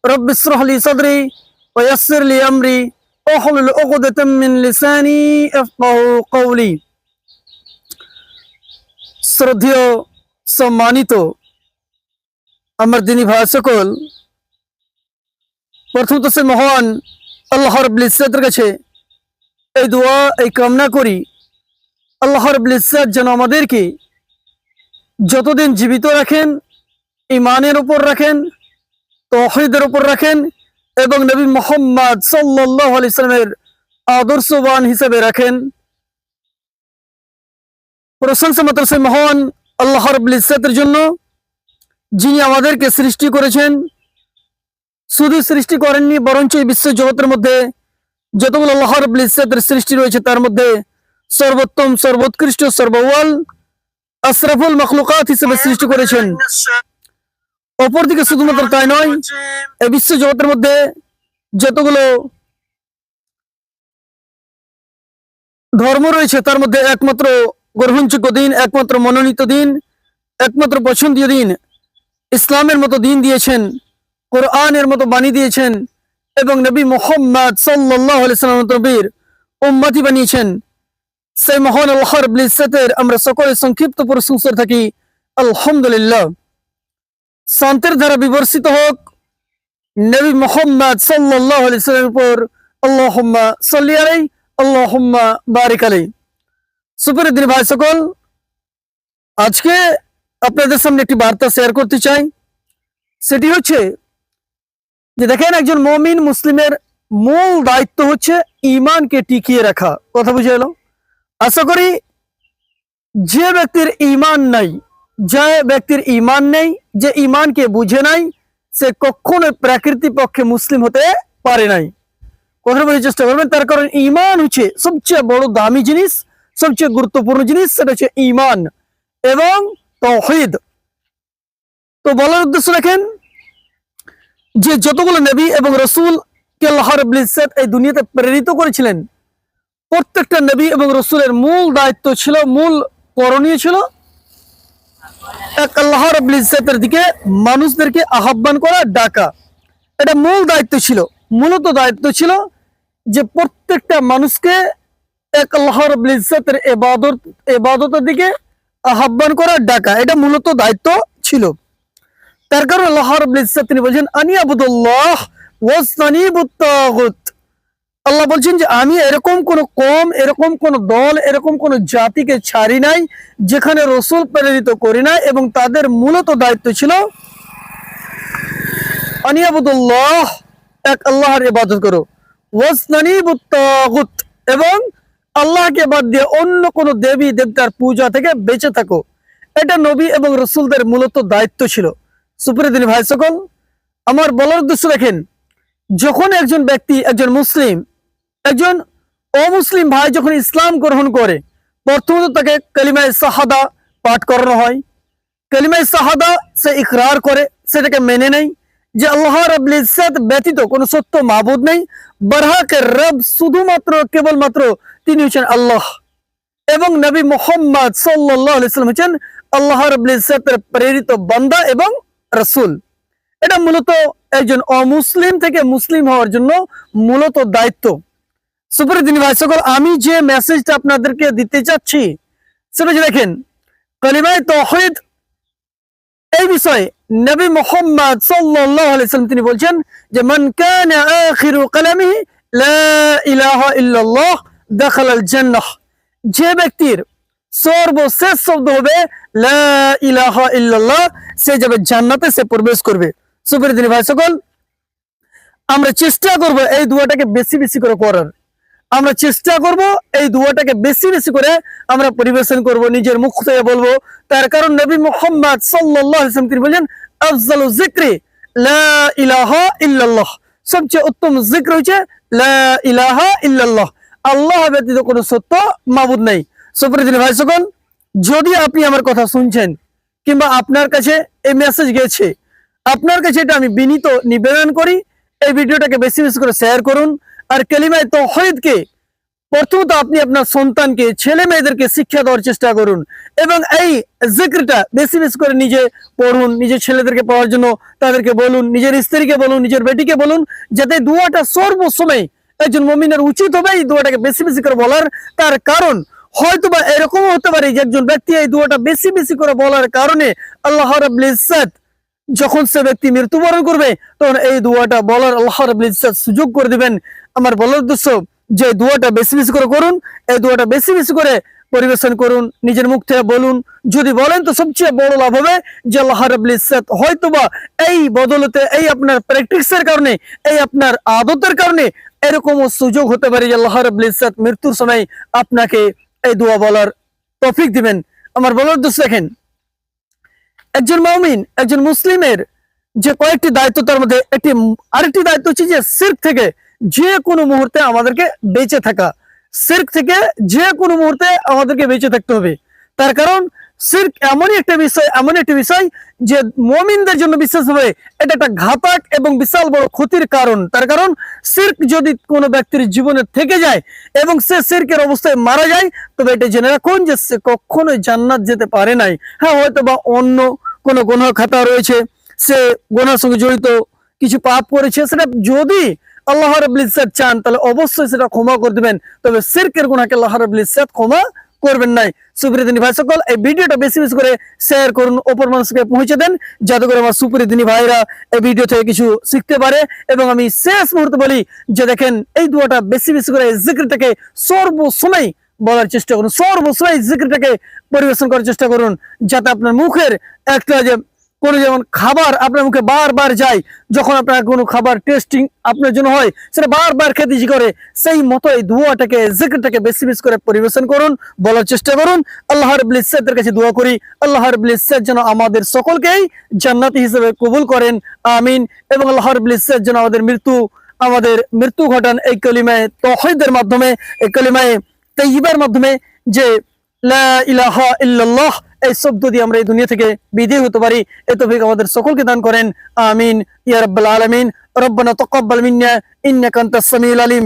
رب اشرح لي صدري ويسر لي أمري واحلل عقدة من لساني يفقهوا قولي। শ্রদ্ধেয় সম্মানিত আমার দিনী ভাই সকল, প্রথমত সে মহান আল্লাহ রাব্বুল ইজ্জতের কাছে এই দোয়া এই কামনা করি, আল্লাহ রাব্বুল ইজ্জত যেন আমাদেরকে যতদিন জীবিত রাখেন ঈমানের উপর রাখেন, তাওহীদের উপর রাখেন এবং নবী মুহাম্মদ সাল্লাল্লাহু আলাইহি ওয়াসাল্লামের আদর্শবান হিসেবে রাখেন। প্রশংসা মাত্র সেই মহান আল্লাহ রাব্বুল ইজ্জতের জন্য, যিনি আমাদেরকে সৃষ্টি করেছেন। শুধু সৃষ্টি করেননি, বরঞ্চ এই বিশ্ব জগতের মধ্যে যতগুলো আল্লাহ রাব্বুল ইজ্জতের সৃষ্টি রয়েছে তার মধ্যে সর্বোত্তম, সর্বোৎকৃষ্ট, সর্বওয়াল, আশরাফুল মখলুকাত হিসেবে সৃষ্টি করেছেন। অপরদিকে শুধুমাত্র তাই নয়, এই বিশ্ব জগতের মধ্যে যতগুলো ধর্ম রয়েছে তার মধ্যে একমাত্র গ্রহণযোগ্য দিন, একমাত্র মনোনীত দিন, একমাত্র পছন্দীয় দিন ইসলামের মতো দিন দিয়েছেন, কোরআনের মতো বাণী দিয়েছেন এবং নবী মুহাম্মদ সাল্লাল্লাহু আলাইহি ওয়াসাল্লাম নবীর উম্মতি বানিয়েছেন। সেই মহান আল্লাহ রাব্বুল ইজ্জতের আমরা সকলে সংক্ষিপ্ত প্রশংসা থাকি আলহামদুলিল্লাহ। শান্তির ধারা বিবর্ষিত হোক নবী মুহাম্মদ সাল্লাল্লাহু আলাইহি ওয়াসাল্লামের উপর, আল্লাহুম্মা সাল্লি আলাইহি আল্লাহুম্মা বারিক আলাইহি। সুপ্রিয় দিনী ভাই সকল, আজকে আপনাদের সামনে একটি বার্তা শেয়ার করতে চাই। সেটি হচ্ছে যে দেখেন, একজন মুমিন মুসলিমের মূল দায়িত্ব হচ্ছে ঈমানকে টিকিয়ে রাখা। কথা বুঝে এলো? আশা করি যে ব্যক্তির ঈমান নাই, যে ব্যক্তির ঈমান নেই, যে ঈমানকে বুঝে নাই, সে কখনো প্রাকৃতিক পক্ষে মুসলিম হতে পারে নাই। কথা বলার চেষ্টা করবেন, তার কারণ ঈমান হচ্ছে সবচেয়ে বড় দামি জিনিস, সবচেয়ে গুরুত্বপূর্ণ জিনিস, সেটা হচ্ছে ঈমান এবং তাওহীদ। তো বলার উদ্দেশ্য রাখেন যে যতগুলো নবী এবং রাসূলকে আল্লাহ রাব্বুল ইজ্জত এই দুনিয়াতে প্রেরিত করেছিলেন, প্রত্যেকটা নবী এবং রাসূলের মূল দায়িত্ব ছিল, মূল করণীয় ছিল এক আল্লাহ রাব্বুল ইজ্জতের দিকে মানুষদেরকে আহ্বান করা, ডাকা। এটা মূল দায়িত্ব ছিল, মূলত দায়িত্ব ছিল যে প্রত্যেকটা মানুষকে এক আল্লাহ রাব্বুল ইজ্জতের ইবাদতের দিকে আহ্বান করা, ডাকা। এটা মূলত দায়িত্ব ছিল। তার কারণ আল্লাহ রাব্বুল ইজ্জত তিনি বলছেন আনিয়াবুদুল্লাহ ওয়াজতানিবুত তাগুত। আল্লাহ বলছেন যে আমি এরকম কোন কওম, এরকম কোন দল, এরকম কোন জাতিকে ছাড়ি নাই যেখানে রাসূল প্রেরিত করি না, এবং তাদের মূলত দায়িত্ব ছিল আনিয়াবুদুল্লাহ, এক আল্লাহর ইবাদত করো, ওয়াজতানিবুত তাগুত, এবং আল্লাহকে বাদ দিয়ে অন্য কোন দেবী দেবতার পূজা থেকে বেঁচে থাকো। এটা নবী এবং রাসূলদের মূলত দায়িত্ব ছিল। সুপ্রিয় দিনী ভাই সকল, আমার বলার উদ্দেশ্য দেখেন, যখন একজন ব্যক্তি, একজন মুসলিম, একজন অমুসলিম ভাই যখন ইসলাম গ্রহণ করে, প্রথমত তাকে কালিমায়ে শাহাদা পাঠ করানো হয়। কালিমায়ে শাহাদা সে ইকরার করে, সেটাকে মেনে নেয় যে আল্লাহ রাব্বুল ইজ্জত ব্যতীত কোনো সত্য মাবুদ নেই, বরহকের রব শুধুমাত্র কেবলমাত্র তিনি হচ্ছেন আল্লাহ, এবং নবী মুহাম্মদ সাল্লাল্লাহু আলাইহি ওয়াসাল্লাম হচ্ছেন আল্লাহ রাব্বুল ইজ্জতের প্রেরিত বান্দা এবং রাসূল। এটা মূলত একজন অমুসলিম থেকে মুসলিম হওয়ার জন্য মূলত দায়িত্ব। সুপ্রিয় দিনী ভাই সকল, আমি যে মেসেজটা আপনাদেরকে দিতে চাচ্ছি সেটা দেখেন, কালিমায়ে তাওহীদ এই বিষয়ে নবী মুহাম্মদ সাল্লাল্লাহু আলাইহি ওয়াসাল্লাম তিনি বলছেন যে মান কানা আখিরু কালামিহি লা ইলাহা ইল্লাল্লাহ দাখালাল জান্নাহ। যে ব্যক্তির সর্বশেষ শব্দ হবে লা ইলাহা ইল্লাল্লাহ, সে যাবে জান্নাতে, সে প্রবেশ করবে। সুপ্রিয় দিনী ভাই সকল, আমরা চেষ্টা করব এই দোয়াটাকে বেশি বেশি করে করার। আমরা চেষ্টা করব এই দোয়াটাকে বেশি বেশি করে আমরা পরিবেশন করব, নিজের মুখ থেকে বলবো। তার কারণ নবী মুহাম্মদ সাল্লাল্লাহু আলাইহি ওয়াসাল্লাম তিনি বলেন আফজালু যিকরি লা ইলাহা ইল্লাল্লাহ। সবচেয়ে উত্তম জিক্র হচ্ছে লা ইলাহা ইল্লাল্লাহ, আল্লাহ ব্যতীত কোনো সত্য মাবুদ নেই। সুপ্রিয় দিনী ভাই সকল, যদি আপনি আমার কথা শুনছেন কিংবা আপনার কাছে এই মেসেজ গেছে, আপনার কাছে এটা আমি বিনীত নিবেদন করি, এই ভিডিওটাকে বেশি বেশি করে শেয়ার করুন। আর কালিমায়ে তাওহীদকে প্রথমত আপনি আপনার সন্তানকে, ছেলে মেয়েদেরকে শিক্ষা দেওয়ার চেষ্টা করুন এবং এই জিকিরটা বেশি বেশি করে নিজে পড়ুন, নিজের ছেলেদেরকে পড়ার জন্য তাদেরকে বলুন, নিজের স্ত্রীকে বলুন, নিজের বেটিকে বলুন, যাতে দোয়াটা সর্বসময় একজন মুমিনের উচিত হবে এই দোয়াটাকে বেশি বেশি করে বলার। তার কারণ হয়তোবা এরকমও হতে পারে যে একজন ব্যক্তি এই দোয়াটা বেশি বেশি করে বলার কারণে আল্লাহ রাব্বুল ইজ্জত যখন সে ব্যক্তি মৃত্যুবরণ করবে তখন এই দোয়াটা বলার আল্লাহ রাব্বুল ইজ্জত সুযোগ করে দিবেন। আমার বলার উদ্দেশ্য যে দোয়াটা বেশি বেশি করে করুন, এই দোয়াটা বেশি বেশি করে পরিবেশন করুন, নিজের মুখ থেকে বলুন। যদি বলেন তো সবচেয়ে বড় লাভ হবে যে আল্লাহ রাব্বুল ইজ্জত হয়তোবা এই বদলতে, এই আপনার প্র্যাকটিসের কারণে, এই আপনার আদতের কারণে এরকমও সুযোগ হতে পারে যে আল্লাহ রাব্বুল ইজ্জত মৃত্যুর সময় আপনাকে এই দোয়া বলার তৌফিক দিবেন। আমার বলার উদ্দেশ্য দেখেন, একজন মুমিন, একজন মুসলিমের যে কয়েকটি দায়িত্ব, তার মধ্যে আরেকটি দায়িত্ব হচ্ছে যে শিরক থেকে যে কোনো মুহূর্তে আমাদেরকে বেঁচে থাকা। শিরক থেকে যে কোনো মুহূর্তে আমাদেরকে বেঁচে থাকতে হবে। তার কারণ শিরক এমনই একটা বিষয় যে মুমিনদের জন্য বিশেষ হবে এটা একটা ঘাতক এবং বিশাল বড় ক্ষতির কারণ। তার কারণ শিরক যদি কোনো ব্যক্তির জীবনে থেকে যায় এবং সে শিরকের অবস্থায় মারা যায়, তবে এটা জেনে রাখুন যে সে কখনোই জান্নাত যেতে পারে নাই। হ্যাঁ, হয়তো বা অন্য কোনো গুনাহ খাতা রয়েছে, সে গুনাহের সঙ্গে জড়িত কিছু পাপ করেছে, সেটা যদি আল্লাহ রাব্বুল ইজ্জত চান তাহলে অবশ্যই সেটা ক্ষমা করে দিবেন, তবে শিরকের গুনাহকে আল্লাহ রাব্বুল ইজ্জত ক্ষমা করবেন নাই। সুপ্রিয় দিনী ভাই সকল, এই ভিডিওটা বেশি বেশি করে শেয়ার করুন, অপর মানুষকে পৌঁছে দেন, যাতে করে আমার সুপ্রিয় দিনী ভাইরা এই ভিডিও থেকে কিছু শিখতে পারে। এবং আমি শেষ মুহূর্তে বলি যে দেখেন, এই দোয়াটা বেশি বেশি করে জিকিরটাকে সর্বসময় বলার চেষ্টা করুন, সর্বসময় জিকিরটাকে পরিবেশন করার চেষ্টা করুন, যাতে আপনার মুখের একটা যে কোনো যেমন খাবার আপনার মুখে বারবার যায়, যখন আপনার কোনো খাবার টেস্টিং আপনার জন্য হয়, সেটা বারবার খেতে ইচ্ছে করে, সেই মতো এই দোয়াটাকে, জিকিরটাকে বেশি বেশি করে পরিবেশন করুন, বলার চেষ্টা করুন। আল্লাহ রাব্বুল ইজ্জতের কাছে দোয়া করি আল্লাহ রাব্বুল ইজ্জত যেন আমাদের সকলকেই জান্নাতি হিসেবে কবুল করেন, আমিন। এবং আল্লাহ রাব্বুল ইজ্জত যেন আমাদের মৃত্যু ঘটান এই কালিমায়ে তাওহীদের মাধ্যমে, এই কালিমায়ে তাইয়্যিবার মাধ্যমে, যে লা ইলাহা ইল্লাল্লাহ এই শব্দ দিয়ে আমরা এই দুনিয়া থেকে বিদায় হতে পারি। এই তৌফিক আমাদের সকলকে দান করেন, আমিন ইয়া রাব্বাল আলামিন। রব্বানা তাকাব্বাল মিন্না ইন্নাকা আনতাস সামিউল আলিম।